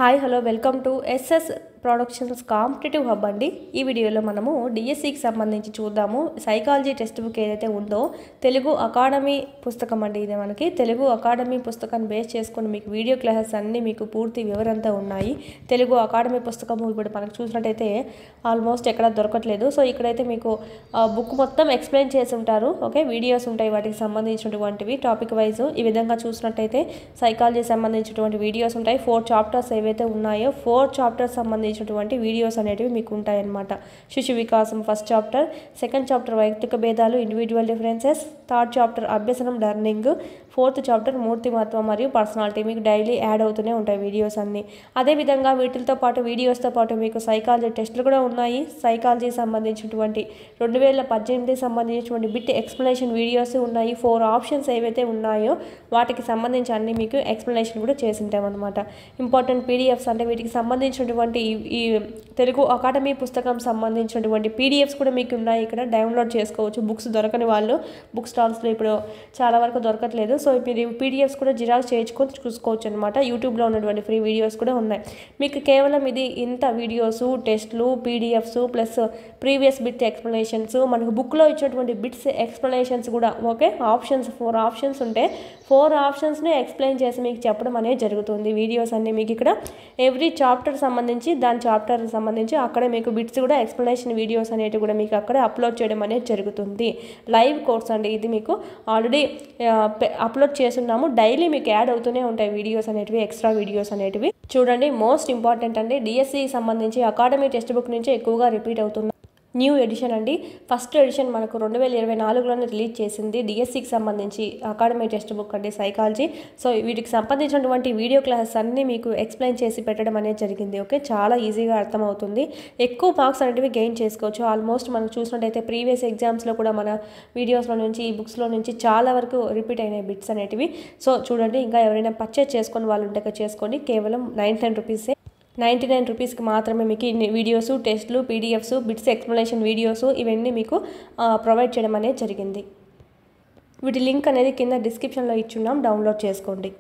Hi hello welcome to SS productions competitive hub అండి. ఈ వీడియోలో మనము డిఎస్సికి సంబంధించి చూద్దాము. సైకాలజీ టెక్స్ట్ బుక్ ఏదైతే ఉందో తెలుగు అకాడమీ పుస్తకం అండి. ఇది మనకి తెలుగు అకాడమీ పుస్తకాన్ని బేస్ చేసుకొని మీకు వీడియో క్లాసెస్ అన్నీ మీకు పూర్తి వివరంతో ఉన్నాయి. తెలుగు అకాడమీ పుస్తకము ఇప్పుడు మనకు చూసినట్టయితే ఆల్మోస్ట్ ఎక్కడ దొరకట్లేదు. సో ఇక్కడైతే మీకు బుక్ మొత్తం ఎక్స్ప్లెయిన్ చేసి ఉంటారు. ఓకే, వీడియోస్ ఉంటాయి వాటికి సంబంధించినటువంటివి టాపిక్ వైజ్. ఈ విధంగా చూసినట్టయితే సైకాలజీ సంబంధించినటువంటి వీడియోస్ ఉంటాయి. 4 చాప్టర్స్ ఏవైతే ఉన్నాయో 4 చాప్టర్స్ సంబంధించినటువంటి వీడియోస్ అనేటివి మీకు ఉంటాయన్నమాట. శిశు వికాసం ఫస్ట్ చాప్టర్, సెకండ్ చాప్టర్ వైయక్తిక భేదాలు ఇండివిజువల్ డిఫరెన్సెస్, థర్డ్ చాప్టర్ అభ్యసనం లెర్నింగ్, ఫోర్త్ చాప్టర్ మూర్తిమత్వం మరియు పర్సనాలిటీ. మీకు డైలీ యాడ్ అవుతూనే ఉంటాయి వీడియోస్ అన్నీ. అదేవిధంగా వీటితో పాటు వీడియోస్తో పాటు మీకు సైకాలజీ టెస్టులు కూడా ఉన్నాయి. సైకాలజీ సంబంధించినటువంటి 2018 సంబంధించినటువంటి బిట్ ఎక్స్ప్లెనేషన్ వీడియోస్ ఉన్నాయి. 4 ఆప్షన్స్ ఏవైతే ఉన్నాయో వాటికి సంబంధించి అన్ని మీకు ఎక్స్ప్లెనేషన్ కూడా చేసి ఉంటామన్నమాట. ఇంపార్టెంట్ పీడిఎఫ్స్ అంటే వీటికి సంబంధించినటువంటి ఈ తెలుగు అకాడమీ పుస్తకం సంబంధించినటువంటి పీడిఎఫ్స్ కూడా మీకు ఉన్నాయి. ఇక్కడ డౌన్లోడ్ చేసుకోవచ్చు. బుక్స్ దొరకని వాళ్ళు బుక్ స్టాల్స్లో ఇప్పుడు చాలా వరకు దొరకట్లేదు. సో మీరు పీడిఎఫ్స్ కూడా జిరాక్స్ చేయించుకొని చూసుకోవచ్చు అనమాట. యూట్యూబ్లో ఉన్నటువంటి ఫ్రీ వీడియోస్ కూడా ఉన్నాయి. మీకు కేవలం ఇది ఇంత వీడియోస్, టెస్ట్లు, PDFs plus previous bit explanations, మనకు బుక్లో ఇచ్చినటువంటి బిట్స్ ఎక్స్ప్లెనేషన్స్ కూడా. ఓకే, ఆప్షన్స్ 4 ఆప్షన్స్ ఉంటే 4 ఆప్షన్స్ని ఎక్స్ప్లెయిన్ చేసి మీకు చెప్పడం అనేది జరుగుతుంది. వీడియోస్ అన్నీ మీకు ఇక్కడ ఎవ్రీ చాప్టర్ సంబంధించి దాని చాప్టర్ సంబంధించి అక్కడే మీకు బిట్స్ కూడా ఎక్స్ప్లెనేషన్ వీడియోస్ అనేవి కూడా మీకు అక్కడే అప్లోడ్ చేయడం అనేది జరుగుతుంది. లైవ్ కోర్స్ అండి ఇది. మీకు ఆల్రెడీ అప్లోడ్ చేస్తున్నాము. డైలీ మీకు యాడ్ అవుతూనే ఉంటాయి వీడియోస్ అనేటివి, ఎక్స్ట్రా వీడియోస్ అనేటివి. చూడండి, మోస్ట్ ఇంపార్టెంట్ అండి. డిఎస్సికి సంబంధించి అకాడమీ టెక్స్ట్ బుక్ నుంచి ఎక్కువగా రిపీట్ అవుతుంది. న్యూ ఎడిషన్ అండి. ఫస్ట్ ఎడిషన్ మనకు 2024లోనే రిలీజ్ చేసింది డిఎస్సికి సంబంధించి అకాడమీ టెక్స్ట్ బుక్ అండి సైకాలజీ. సో వీటికి సంబంధించినటువంటి వీడియో క్లాసెస్ అన్నీ మీకు ఎక్స్ప్లెయిన్ చేసి పెట్టడం అనేది జరిగింది. ఓకే, చాలా ఈజీగా అర్థమవుతుంది. ఎక్కువ మార్క్స్ అనేటివి గెయిన్ చేసుకోవచ్చు. ఆల్మోస్ట్ మనం చూసినట్టయితే ప్రీవియస్ ఎగ్జామ్స్లో కూడా మన వీడియోస్లో నుంచి ఈ బుక్స్లో నుంచి చాలా వరకు రిపీట్ అయినాయి బిట్స్ అనేటివి. సో చూడండి, ఇంకా ఎవరైనా పర్చేస్ చేసుకొని వాళ్ళు ఉంటే చేసుకోండి. కేవలం 99 రూపీసే. 99 రూపీస్కి మాత్రమే మీకు ఇన్ని వీడియోస్, టెస్ట్లు, పీడిఎఫ్స్, బిట్స్ ఎక్స్ప్లెనేషన్ వీడియోస్ ఇవన్నీ మీకు ప్రొవైడ్ చేయడం అనేది జరిగింది. వీటి లింక్ అనేది కింద డిస్క్రిప్షన్లో ఇచ్చున్నాం, డౌన్లోడ్ చేసుకోండి.